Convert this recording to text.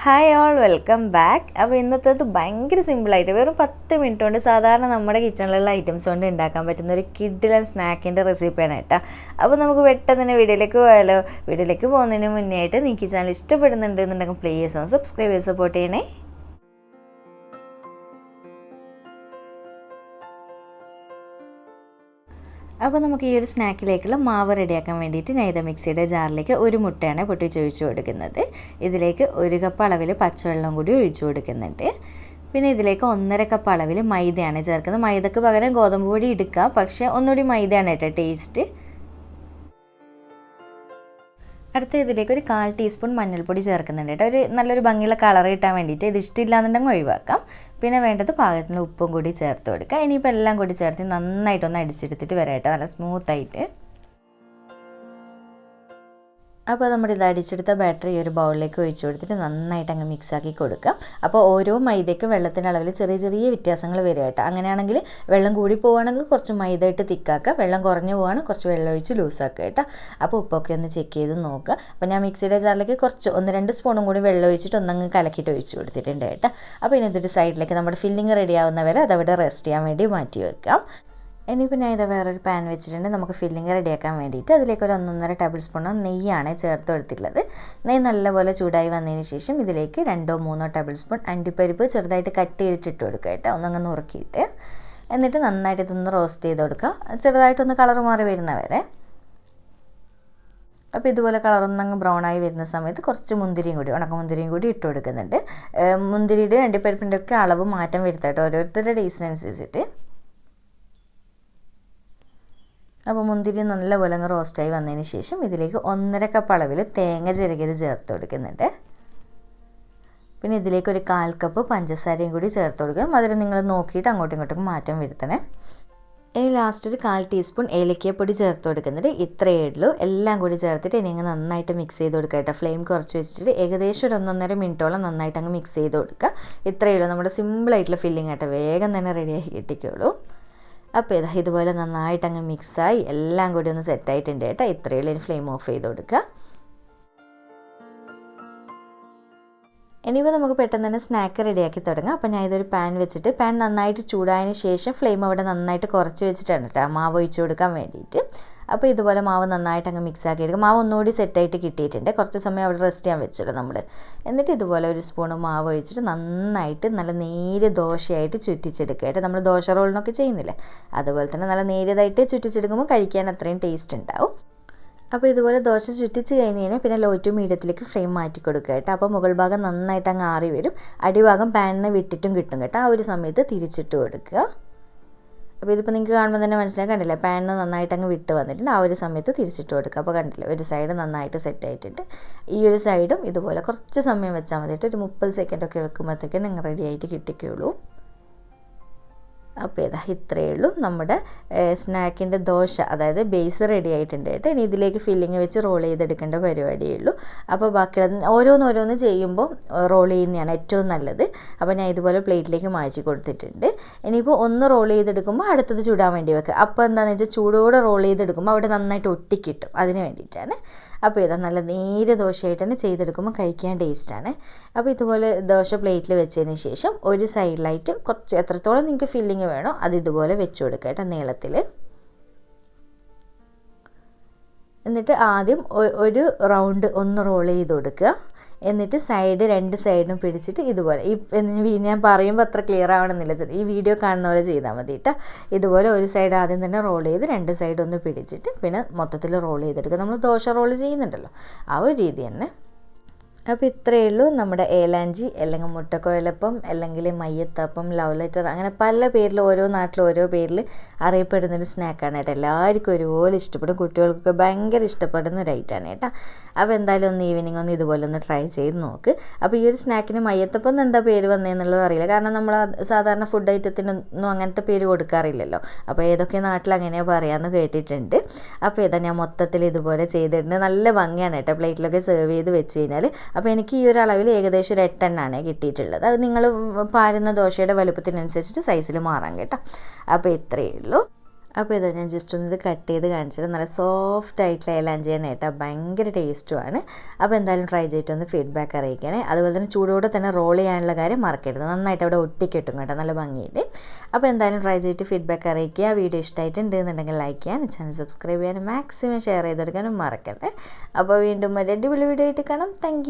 Hi all welcome back. അപ്പോൾ ഇന്നത്തേത് ഭയങ്കര സിമ്പിളായിട്ട് വെറും 10 മിനിറ്റ് കൊണ്ട് സാധാരണ നമ്മുടെ കിച്ചണിലുള്ള ഐറ്റംസ് കൊണ്ട് ഉണ്ടാക്കാൻ പറ്റുന്ന ഒരു കിഡിലൻ സ്നാക്കിൻ്റെ റെസിപ്പിയാണ് കേട്ടോ. അപ്പോൾ നമുക്ക് പെട്ടെന്ന് തന്നെ വീഡിയോയിലേക്ക് പോയാലോ. വീഡിയോയിലേക്ക് പോകുന്നതിന് മുന്നേ ആയിട്ട് നിങ്ങൾക്ക് ഈ ചാനൽ ഇഷ്ടപ്പെടുന്നുണ്ട് എന്നുണ്ടെങ്കിൽ പ്ലീസ് ഒന്ന് സബ്സ്ക്രൈബ് ചെയ്ത് സപ്പോർട്ട് ചെയ്യണേ. അപ്പോൾ നമുക്ക് ഈ ഒരു സ്നാക്കിലേക്കുള്ള മാവ് റെഡിയാക്കാൻ വേണ്ടിയിട്ട് മൈദ മിക്സിയുടെ ജാറിലേക്ക് ഒരു മുട്ടയാണ് പൊട്ടിച്ചൊഴിച്ച് കൊടുക്കുന്നത്. ഇതിലേക്ക് 1 കപ്പ് അളവിൽ പച്ചവെള്ളം കൂടി ഒഴിച്ചു കൊടുക്കുന്നുണ്ട്. പിന്നെ ഇതിലേക്ക് 1.5 കപ്പ് അളവിൽ മൈദയാണ് ചേർക്കുന്നത്. മൈദക്ക് പകരം ഗോതമ്പ് പൊടി എടുക്കാം, പക്ഷേ ഒന്നുകൂടി മൈദയാണ് കേട്ടോ ടേസ്റ്റ്. അടുത്ത ഇതിലേക്ക് ഒരു 1/4 ടീസ്പൂൺ മഞ്ഞൾപ്പൊടി ചേർക്കുന്നുണ്ട് കേട്ടോ. നല്ലൊരു ഭംഗിയുള്ള കളർ കിട്ടാൻ വേണ്ടിയിട്ട്. ഇത് ഇഷ്ടമില്ലാന്നുണ്ടെങ്കിൽ ഒഴിവാക്കാം. പിന്നെ വേണ്ടത് പാകത്തിന് ഉപ്പും കൂടി ചേർത്ത് കൊടുക്കുക. ഇനിയിപ്പോൾ എല്ലാം കൂടി ചേർത്ത് നന്നായിട്ടൊന്ന് അടിച്ചെടുത്തിട്ട് വരാം കേട്ടോ, നല്ല സ്മൂത്തായിട്ട്. അപ്പോൾ നമ്മുടെ ഇത് അടിച്ചെടുത്ത ബാറ്ററി ഈ ഒരു ബൗളിലേക്ക് ഒഴിച്ചു കൊടുത്തിട്ട് നന്നായിട്ട് അങ്ങ് മിക്സാക്കി കൊടുക്കാം. അപ്പോൾ ഓരോ മൈദയ്ക്കും വെള്ളത്തിൻ്റെ അളവിൽ ചെറിയ ചെറിയ വ്യത്യാസങ്ങൾ വരും കേട്ടോ. അങ്ങനെയാണെങ്കിൽ വെള്ളം കൂടി പോവുകയാണെങ്കിൽ കുറച്ച് മൈദ ഇട്ട് തിക്കാക്കുക, വെള്ളം കുറഞ്ഞു പോവുകയാണെങ്കിൽ കുറച്ച് വെള്ളം ഒഴിച്ച് ലൂസാക്കുക കേട്ടോ. അപ്പോൾ ഉപ്പൊക്കെ ഒന്ന് ചെക്ക് ചെയ്ത് നോക്കുക. അപ്പോൾ ഞാൻ മിക്സിയുടെ ജാറിലേക്ക് കുറച്ച് 1-2 സ്പൂണും കൂടി വെള്ളം ഒഴിച്ചിട്ട് ഒന്നങ്ങ് കലക്കിയിട്ട് ഒഴിച്ച് കൊടുത്തിട്ടുണ്ട് കേട്ടോ. അപ്പോൾ ഇനി ഇതൊരു സൈഡിലേക്ക് നമ്മുടെ ഫില്ലിങ് റെഡി ആവുന്നവരെ അതവിടെ റെസ്റ്റ് ചെയ്യാൻ വേണ്ടി മാറ്റി വെക്കാം. ഇനിയിപ്പോൾ ഞാൻ ഇത് വേറൊരു പാൻ വെച്ചിട്ടുണ്ട് നമുക്ക് ഫില്ലിങ് റെഡിയാക്കാൻ വേണ്ടിയിട്ട്. അതിലേക്ക് ഒരു 1.5 ടേബിൾ സ്പൂണോ നെയ്യാണ് ചേർത്ത് കൊടുത്തിട്ടുള്ളത്. നെയ്യ് നല്ലപോലെ ചൂടായി വന്നതിന് ശേഷം ഇതിലേക്ക് 2-3 ടേബിൾ സ്പൂൺ അണ്ടിപ്പരിപ്പ് ചെറുതായിട്ട് കട്ട് ചെയ്തിട്ട് കൊടുക്കുക കേട്ടോ, ഒന്നങ്ങ് നുറുക്കിയിട്ട്. എന്നിട്ട് നന്നായിട്ട് ഇതൊന്ന് റോസ്റ്റ് ചെയ്ത് കൊടുക്കുക, ചെറുതായിട്ടൊന്ന് കളർ മാറി വരുന്നവരെ. അപ്പോൾ ഇതുപോലെ കളറൊന്നങ്ങ് ബ്രൗണായി വരുന്ന സമയത്ത് കുറച്ച് മുന്തിരിയും കൂടി ഉണക്കമുന്തിരിയും കൂടി ഇട്ട് കൊടുക്കുന്നുണ്ട്. മുന്തിരിയുടെ അണ്ടിപ്പരിപ്പിൻ്റെ ഒക്കെ അളവ് മാറ്റം വരുത്താട്ടോ ഓരോരുത്തരുടെ ടേസ്റ്റിനനുസരിച്ചിട്ട്. അപ്പോൾ മുന്തിരി നല്ലപോലെ അങ്ങ് റോസ്റ്റായി വന്നതിന് ശേഷം ഇതിലേക്ക് 1.5 കപ്പ് അളവിൽ തേങ്ങ ചിരകിയത് ചേർത്ത് കൊടുക്കുന്നുണ്ട്. പിന്നെ ഇതിലേക്ക് ഒരു 1/4 കപ്പ് പഞ്ചസാരയും കൂടി ചേർത്ത് കൊടുക്കുക. മധുരം നിങ്ങൾ നോക്കിയിട്ട് അങ്ങോട്ടും ഇങ്ങോട്ടും മാറ്റം വരുത്തണേ. ഇനി ലാസ്റ്റ് ഒരു 1/4 ടീസ്പൂൺ ഏലക്കപ്പൊടി ചേർത്ത് കൊടുക്കുന്നുണ്ട്. ഇത്രയേ ഉള്ളൂ. എല്ലാം കൂടി ചേർത്തിട്ട് ഇനി അങ്ങ് നന്നായിട്ട് മിക്സ് ചെയ്ത് കൊടുക്കുക കേട്ടോ. ഫ്ലെയിം കുറച്ച് വെച്ചിട്ട് ഏകദേശം ഒരു 1.5 മിനിറ്റോളം നന്നായിട്ട് അങ്ങ് മിക്സ് ചെയ്ത് കൊടുക്കുക. ഇത്രയേ ഉള്ളൂ, നമ്മുടെ സിമ്പിളായിട്ടുള്ള ഫില്ലിംഗ് ആയിട്ട് വേഗം തന്നെ റെഡിയാക്കി കിട്ടിക്കോളൂ. അപ്പോൾ ഇതുപോലെ നന്നായിട്ട് അങ്ങ് മിക്സായി എല്ലാം കൂടി ഒന്ന് സെറ്റായിട്ടുണ്ട് കേട്ടോ. ഇത്രയേ ഉള്ളൂ. ഇനി ഫ്ലെയിം ഓഫ് ചെയ്ത് കൊടുക്കുക. ഇനിയിപ്പോൾ നമുക്ക് പെട്ടെന്ന് തന്നെ സ്നാക്ക് റെഡിയാക്കി തുടങ്ങാം. അപ്പോൾ ഞാൻ ഇതൊരു പാൻ വെച്ചിട്ട് പാൻ നന്നായിട്ട് ചൂടായതിന് ശേഷം ഫ്ലെയിം അവിടെ നന്നായിട്ട് കുറച്ച് വെച്ചിട്ടാണ് കേട്ടോ മാവ് ഒഴിച്ച് കൊടുക്കാൻ വേണ്ടിയിട്ട്. അപ്പോൾ ഇതുപോലെ മാവ് നന്നായിട്ട് അങ്ങ് മിക്സാക്കി എടുക്കുക. മാവ് ഒന്നുകൂടി സെറ്റായിട്ട് കിട്ടിയിട്ടുണ്ട്. കുറച്ച് സമയം അവിടെ റെസ്റ്റ് ചെയ്യാൻ വെച്ചല്ലോ നമ്മൾ. എന്നിട്ട് ഇതുപോലെ ഒരു സ്പൂണ് മാവ് ഒഴിച്ചിട്ട് നന്നായിട്ട് നല്ല നേരിയ ദോശയായിട്ട് ചുറ്റിച്ചെടുക്കുക കേട്ടോ. നമ്മൾ ദോശ റോളിനൊക്കെ ചെയ്യുന്നില്ലേ, അതുപോലെ തന്നെ നല്ല നേരിയതായിട്ട് ചുറ്റിച്ചെടുക്കുമ്പോൾ കഴിക്കാൻ അത്രയും ടേസ്റ്റ് ഉണ്ടാവും. അപ്പോൾ ഇതുപോലെ ദോശ ചുറ്റിച്ച് കഴിഞ്ഞ് കഴിഞ്ഞാൽ പിന്നെ ലോ ടു മീഡിയത്തിലേക്ക് ഫ്ലെയിം മാറ്റി കൊടുക്കുക കേട്ടോ. അപ്പോൾ മുകൾ ഭാഗം നന്നായിട്ട് അങ്ങ് ആറി വരും, അടിഭാഗം പാനിന് വിട്ടിട്ടും കിട്ടും കേട്ടോ. ആ ഒരു സമയത്ത് തിരിച്ചിട്ട് കൊടുക്കുക. അപ്പോൾ ഇതിപ്പോൾ നിങ്ങൾക്ക് കാണുമ്പോൾ തന്നെ മനസ്സിലാക്കാൻ കണ്ടില്ലേ, പാനിന് നന്നായിട്ട് അങ്ങ് വിട്ട് വന്നിട്ടുണ്ട്. ആ ഒരു സമയത്ത് തിരിച്ചിട്ട് കൊടുക്കുക. അപ്പോൾ കണ്ടില്ലേ, ഒരു സൈഡ് നന്നായിട്ട് സെറ്റ് ആയിട്ടുണ്ട്. ഈ ഒരു സൈഡും ഇതുപോലെ കുറച്ച് സമയം വെച്ചാൽ മതിയിട്ട് ഒരു 30 സെക്കൻഡൊക്കെ വെക്കുമ്പോഴത്തേക്കും നിങ്ങൾ റെഡി ആയിട്ട് കിട്ടിക്കുള്ളൂ. അപ്പോൾ ഇത്രയേ ഉള്ളൂ, നമ്മുടെ സ്നാക്കിൻ്റെ ദോശ അതായത് ബേസ് റെഡി ആയിട്ടുണ്ട് കേട്ടോ. ഇനി ഇതിലേക്ക് ഫില്ലിങ് വെച്ച് റോൾ ചെയ്തെടുക്കേണ്ട പരിപാടിയേ ഉള്ളൂ. അപ്പോൾ ബാക്കിയുള്ളത് ഓരോന്നോരോന്ന് ചെയ്യുമ്പോൾ റോൾ ചെയ്യുന്നതാണ് ഏറ്റവും നല്ലത്. അപ്പോൾ ഞാൻ ഇതുപോലെ പ്ലേറ്റിലേക്ക് മാറ്റി കൊടുത്തിട്ടുണ്ട്. ഇനിയിപ്പോൾ ഒന്ന് റോൾ ചെയ്തെടുക്കുമ്പോൾ അടുത്തത് ചൂടാൻ വേണ്ടി വെക്കുക. അപ്പോൾ എന്താണെന്ന് വെച്ചാൽ ചൂടോടെ റോൾ ചെയ്തെടുക്കുമ്പോൾ അവിടെ നന്നായിട്ട് ഒട്ടിക്കിട്ടും, അതിന് വേണ്ടിയിട്ടാണ്. അപ്പോൾ നല്ല നേരിയ ദോശയായിട്ട് തന്നെ ചെയ്തെടുക്കുമ്പോൾ കഴിക്കാൻ ടേസ്റ്റാണ്. അപ്പോൾ ഇതുപോലെ ദോശ പ്ലേറ്റിൽ വെച്ചതിന് ശേഷം ഒരു സൈഡിലായിട്ട് കുറച്ച് എത്രത്തോളം നിങ്ങൾക്ക് ഫില്ലിങ് വേണോ അത് ഇതുപോലെ വെച്ച് കൊടുക്കുക കേട്ടോ, നീളത്തിൽ. എന്നിട്ട് ആദ്യം ഒരു റൗണ്ട് ഒന്ന് റോൾ ചെയ്ത് കൊടുക്കുക. എന്നിട്ട് രണ്ട് സൈഡിനും പിടിച്ചിട്ട് ഇതുപോലെ ഞാൻ പറയുമ്പോൾ അത്ര ക്ലിയർ ആവണമെന്നില്ല, ഈ വീഡിയോ കാണുന്ന പോലെ ചെയ്താൽ മതി കേട്ടോ. ഇതുപോലെ ഒരു സൈഡ് ആദ്യം തന്നെ റോൾ ചെയ്ത് 2 സൈഡ് ഒന്ന് പിടിച്ചിട്ട് പിന്നെ മൊത്തത്തിൽ റോൾ ചെയ്തെടുക്കുക. നമ്മൾ ദോശ റോൾ ചെയ്യുന്നുണ്ടല്ലോ ആ ഒരു രീതി തന്നെ. അപ്പോൾ ഇത്രയേ ഉള്ളൂ, നമ്മുടെ ഏലാഞ്ചി അല്ലെങ്കിൽ മുട്ടക്കുഴലപ്പം അല്ലെങ്കിൽ മയ്യത്തപ്പം, ലവ് ലെറ്റർ, അങ്ങനെ പല പേരിൽ ഓരോ നാട്ടിലും ഓരോ പേരിൽ അറിയപ്പെടുന്നൊരു സ്നാക്കാണ് കേട്ടോ. എല്ലാവർക്കും ഒരുപോലെ ഇഷ്ടപ്പെടും, കുട്ടികൾക്കൊക്കെ ഭയങ്കര ഇഷ്ടപ്പെടുന്ന ഒരു ഐറ്റമാണ് കേട്ടോ. അപ്പോൾ എന്തായാലും ഒന്ന് ഈവനിങ് ഒന്ന് ഇതുപോലെ ഒന്ന് ട്രൈ ചെയ്ത് നോക്ക്. അപ്പോൾ ഈ ഒരു സ്നാക്കിന് മയ്യത്തപ്പം എന്ന് എന്താ പേര് വന്നതെന്നുള്ളത് അറിയില്ല, കാരണം നമ്മൾ സാധാരണ ഫുഡ് ഐറ്റത്തിനൊന്നും അങ്ങനത്തെ പേര് കൊടുക്കാറില്ലല്ലോ. അപ്പോൾ ഏതൊക്കെ നാട്ടിൽ അങ്ങനെയാണ് പറയാമെന്ന് കേട്ടിട്ടുണ്ട്. അപ്പോൾ ഞാൻ മൊത്തത്തിൽ ഇതുപോലെ ചെയ്തിട്ടുണ്ട്. നല്ല ഭംഗിയാണ് കേട്ടോ പ്ലേറ്റിലൊക്കെ സെർവ് ചെയ്ത് വെച്ച് കഴിഞ്ഞാൽ. അപ്പോൾ എനിക്ക് ഈ ഒരു അളവിൽ ഏകദേശം ഒരു 8 എണ്ണമാണ് കിട്ടിയിട്ടുള്ളത്. അത് നിങ്ങൾ പാരുന്ന ദോശയുടെ വലുപ്പത്തിനനുസരിച്ചിട്ട് സൈസിൽ മാറാം കേട്ടോ. അപ്പോൾ ഇത്രയേ ഉള്ളൂ. അപ്പോൾ ഇത് ഞാൻ ജസ്റ്റ് ഒന്ന് ഇത് കട്ട് ചെയ്ത് കാണിച്ചിട്ട് നല്ല സോഫ്റ്റ് ആയിട്ടുള്ള എലാഞ്ചിയാണ് കേട്ടോ, ഭയങ്കര ടേസ്റ്റുമാണ്. അപ്പോൾ എന്തായാലും ട്രൈ ചെയ്തിട്ടൊന്ന് ഫീഡ്ബാക്ക് അറിയിക്കണേ. അതുപോലെ തന്നെ ചൂടോടെ തന്നെ റോൾ ചെയ്യാനുള്ള കാര്യം മറക്കരുത്, നന്നായിട്ട് അവിടെ ഒട്ടിക്കിട്ടും കേട്ടോ, നല്ല ഭംഗിയിൽ. അപ്പോൾ എന്തായാലും ട്രൈ ചെയ്തിട്ട് ഫീഡ്ബാക്ക് അറിയിക്കുക. വീഡിയോ ഇഷ്ടമായിട്ടുണ്ടെന്നുണ്ടെങ്കിൽ ലൈക്ക് ചെയ്യാനും ചാനൽ സബ്സ്ക്രൈബ് ചെയ്യാനും മാക്സിമം ഷെയർ ചെയ്തെടുക്കാനും മറക്കല്ലേ. അപ്പോൾ വീണ്ടും ഒരു അടിപൊളി വീഡിയോ ആയിട്ട് കാണാം. താങ്ക്